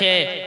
6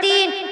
3